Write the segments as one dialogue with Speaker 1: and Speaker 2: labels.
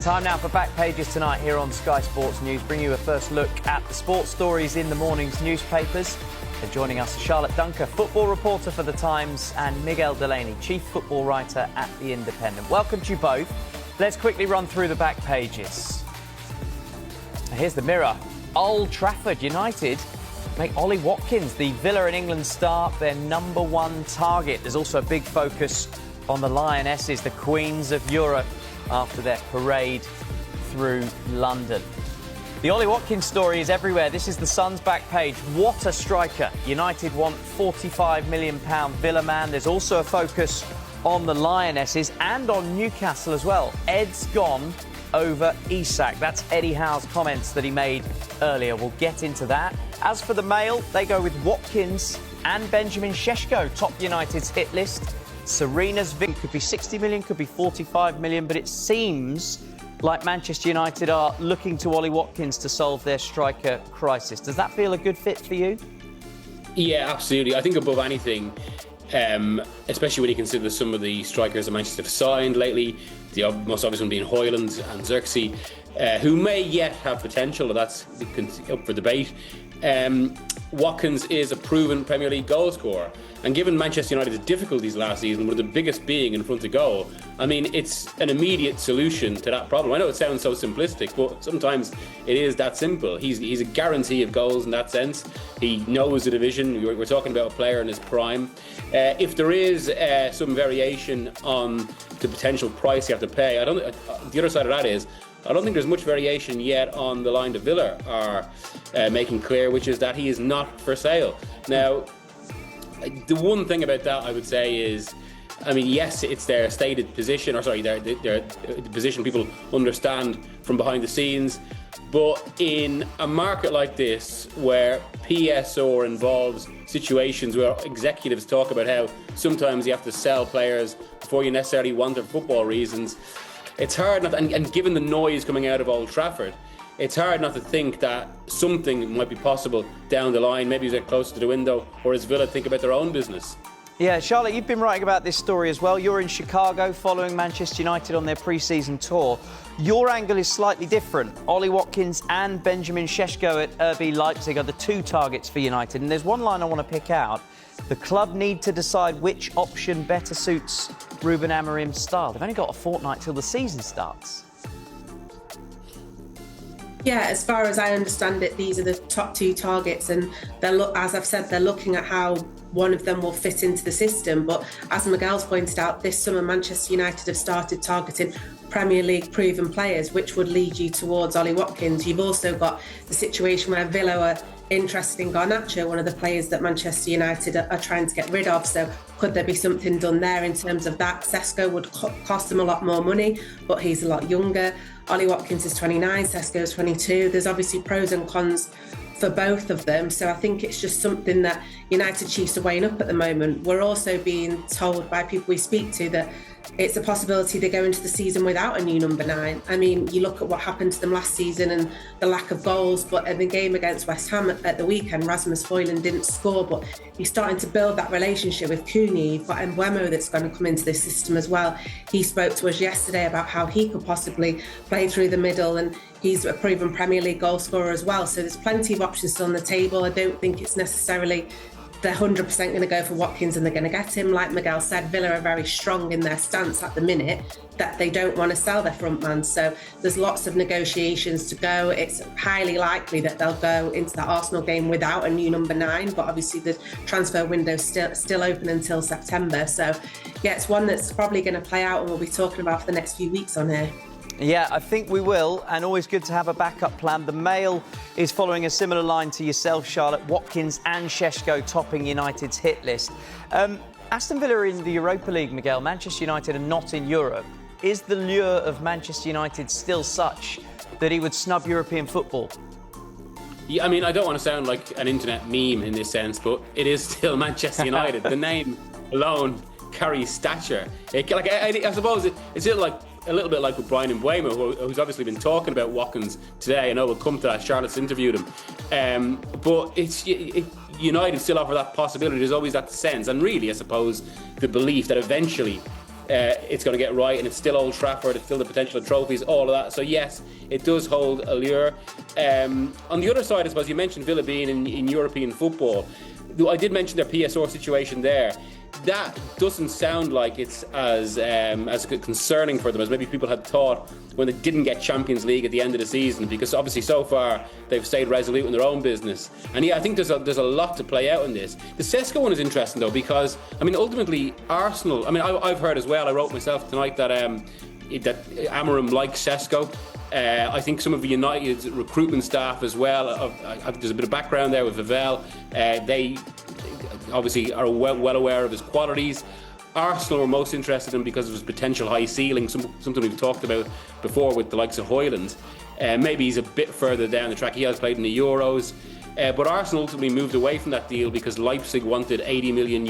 Speaker 1: Time now for Back Pages tonight here on Sky Sports News, bringing you a first look at the sports stories in the morning's newspapers. And joining us, Charlotte Dunker, football reporter for The Times, and Miguel Delaney, chief football writer at The Independent. Welcome to you both. Let's quickly run through the back pages. Here's the Mirror. Old Trafford United make Ollie Watkins, the Villa and England star, their number one target. There's also a big focus on the Lionesses, the Queens of Europe, after their parade through London. The Ollie Watkins story is everywhere. This is the Sun's back page. What a striker. United want £45 million Villa man. There's also a focus on the Lionesses and on Newcastle as well. Ed's gone over Isak. That's Eddie Howe's comments that he made earlier. We'll get into that. As for the Mail, they go with Watkins and Benjamin Šeško, top United's hit list. Serena's Vic could be 60 million, could be 45 million, but it seems like Manchester United are looking to Ollie Watkins to solve their striker crisis. Does that feel a good fit for you?
Speaker 2: Yeah, absolutely. I think above anything, especially when you consider some of the strikers that Manchester have signed lately, the most obvious one being Højlund and Xerxes, who may yet have potential, but that's up for debate. Watkins is a proven Premier League goal scorer. And given Manchester United's difficulties last season, one of the biggest being in front of goal, I mean, it's an immediate solution to that problem. I know it sounds so simplistic, but sometimes it is that simple. He's a guarantee of goals in that sense. He knows the division. We're talking about a player in his prime. If there is some variation on the potential price you have to pay, the other side of that is, I don't think there's much variation yet on the line that Villa are making clear, which is that he is not for sale. Now, the one thing about that I would say is, I mean, yes, it's their stated position, or sorry, their position people understand from behind the scenes, but in a market like this, where PSR involves situations where executives talk about how sometimes you have to sell players before you necessarily want them for football reasons, it's hard not, and given the noise coming out of Old Trafford, it's hard not to think that something might be possible down the line. Maybe as they get closer to the window, or as Villa think about their own business.
Speaker 1: Yeah, Charlotte, you've been writing about this story as well. You're in Chicago following Manchester United on their pre-season tour. Your angle is slightly different. Ollie Watkins and Benjamin Šeško at RB Leipzig are the two targets for United. And there's one line I want to pick out. The club need to decide which option better suits Ruben Amorim's style. They've only got a fortnight till the season starts.
Speaker 3: Yeah, as far as I understand it, these are the top two targets, and as I've said, they're looking at how one of them will fit into the system. But as Miguel's pointed out, this summer Manchester United have started targeting Premier League proven players, which would lead you towards Ollie Watkins. You've also got the situation where Villa are interested in Garnacho, one of the players that Manchester United are trying to get rid of. So could there be something done there in terms of that? Šeško would cost them a lot more money, but he's a lot younger. Ollie Watkins is 29, Šeško is 22. There's obviously pros and cons for both of them. So I think it's just something that United Chiefs are weighing up at the moment. We're also being told by people we speak to that it's a possibility they go into the season without a new number 9. I mean, you look at what happened to them last season and the lack of goals, but in the game against West Ham at the weekend, Rasmus Højlund didn't score, but he's starting to build that relationship with Cunha. You've got Mbeumo that's going to come into this system as well. He spoke to us yesterday about how he could possibly play through the middle, and he's a proven Premier League goal scorer as well. So there's plenty of options still on the table. I don't think it's necessarily they're 100% going to go for Watkins and they're going to get him. Like Miguel said, Villa are very strong in their stance at the minute that they don't want to sell their front man. So there's lots of negotiations to go. It's highly likely that they'll go into that Arsenal game without a new number 9, but obviously the transfer window's still open until September. So yeah, it's one that's probably going to play out and we'll be talking about for the next few weeks on here.
Speaker 1: Yeah, I think we will, and always good to have a backup plan. The Mail is following a similar line to yourself, Charlotte. Watkins and Šeško topping United's hit list. Aston Villa are in the Europa League, Miguel. Manchester United are not in Europe. Is the lure of Manchester United still such that he would snub European football?
Speaker 2: Yeah, I mean, I don't want to sound like an internet meme in this sense, but it is still Manchester United. The name alone carries stature. I suppose it's a little bit like with Brian Mbeumo, who's obviously been talking about Watkins today. I know we'll come to that. Charlotte's interviewed him. But United still offer that possibility. There's always that sense. And really, I suppose, the belief that eventually it's going to get right, and it's still Old Trafford, it's still the potential of trophies, all of that. So yes, it does hold allure. On the other side, I suppose you mentioned Villa being in European football. I did mention their PSR situation there. That doesn't sound like it's as concerning for them as maybe people had thought when they didn't get Champions League at the end of the season, because obviously so far they've stayed resolute in their own business. And yeah, I think there's a lot to play out in this. The Šeško one is interesting though, because I mean ultimately Arsenal, I mean I've heard as well, I wrote myself tonight that Amorim likes Šeško. I think some of United's recruitment staff as well, there's a bit of background there with Vivel, they obviously are well aware of his qualities. Arsenal were most interested in because of his potential high ceiling, something we've talked about before with the likes of Højlund. Maybe he's a bit further down the track. He has played in the Euros. But Arsenal ultimately moved away from that deal because Leipzig wanted €80 million.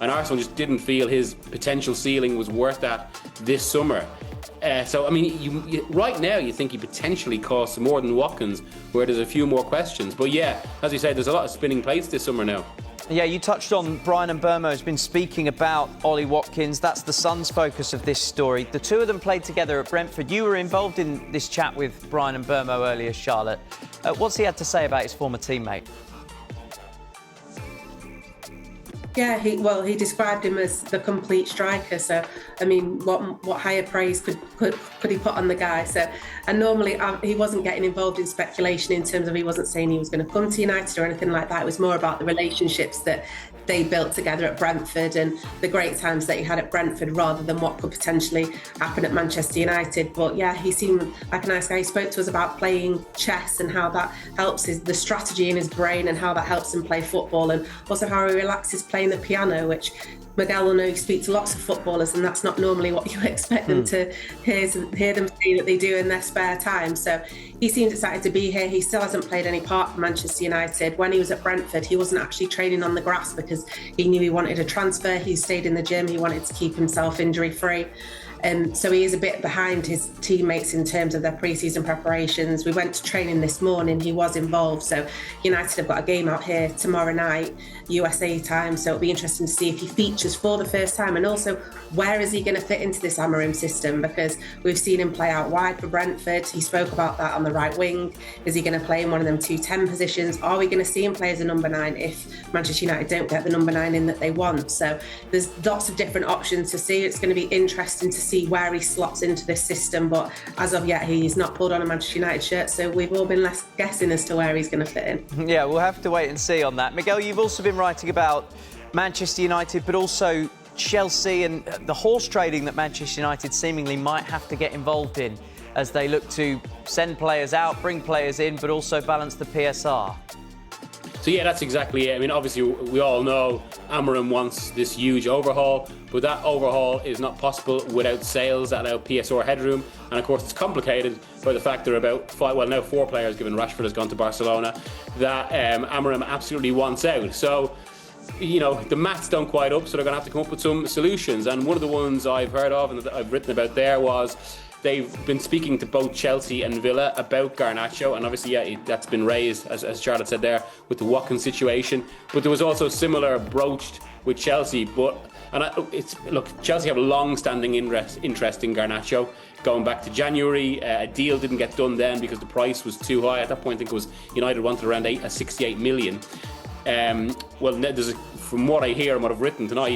Speaker 2: And Arsenal just didn't feel his potential ceiling was worth that this summer. So, I mean, right now you think he potentially costs more than Watkins, where there's a few more questions. But yeah, as you say, there's a lot of spinning plates this summer now.
Speaker 1: Yeah, you touched on Brian Mbeumo has been speaking about Ollie Watkins. That's the Sun's focus of this story. The two of them played together at Brentford. You were involved in this chat with Brian Mbeumo earlier, Charlotte. What's he had to say about his former teammate?
Speaker 3: Yeah, he described him as the complete striker. So, I mean, what higher praise could he put on the guy? So, and normally he wasn't getting involved in speculation in terms of he wasn't saying he was going to come to United or anything like that. It was more about the relationships that they built together at Brentford and the great times that he had at Brentford, rather than what could potentially happen at Manchester United. But yeah, he seemed like a nice guy. He spoke to us about playing chess and how that helps the strategy in his brain and how that helps him play football, and also how he relaxes playing the piano, which Miguel will know. He speaks to lots of footballers, and that's not normally what you expect them to hear them say that they do in their spare time. So he seems excited to be here. He still hasn't played any part for Manchester United. When he was at Brentford, he wasn't actually training on the grass because he knew he wanted a transfer. He stayed in the gym. He wanted to keep himself injury free. So he is a bit behind his teammates in terms of their pre-season preparations. We went to training this morning. He was involved. So United have got a game out here tomorrow night, USA time. So it'll be interesting to see if he features for the first time, and also where is he going to fit into this Amorim system, because we've seen him play out wide for Brentford. He spoke about that on the right wing. Is he going to play in one of them 2-10 positions? Are we going to see him play as a number 9 if Manchester United don't get the number 9 in that they want? So there's lots of different options to see. It's going to be interesting to see where he slots into this system, but as of yet he's not pulled on a Manchester United shirt, so we've all been less guessing as to where he's going to fit in.
Speaker 1: Yeah, we'll have to wait and see on that. Miguel, you've also been writing about Manchester United, but also Chelsea and the horse trading that Manchester United seemingly might have to get involved in as they look to send players out, bring players in, but also balance the PSR.
Speaker 2: So yeah, that's exactly it. I mean, obviously we all know Amorim wants this huge overhaul, but that overhaul is not possible without sales that allow PSR headroom. And of course it's complicated by the fact there are about 4 players, given Rashford has gone to Barcelona, that Amorim absolutely wants out. So, you know, the maths don't quite up, so they're going to have to come up with some solutions. And one of the ones I've heard of and that I've written about there was they've been speaking to both Chelsea and Villa about Garnacho, and obviously, yeah, that's been raised, as Charlotte said there, with the Watkins situation. But there was also similar broached with Chelsea. Look, Chelsea have a long-standing interest in Garnacho, going back to January. A deal didn't get done then because the price was too high. At that point, I think it was United wanted around 68 million. From what I hear and what I've written tonight,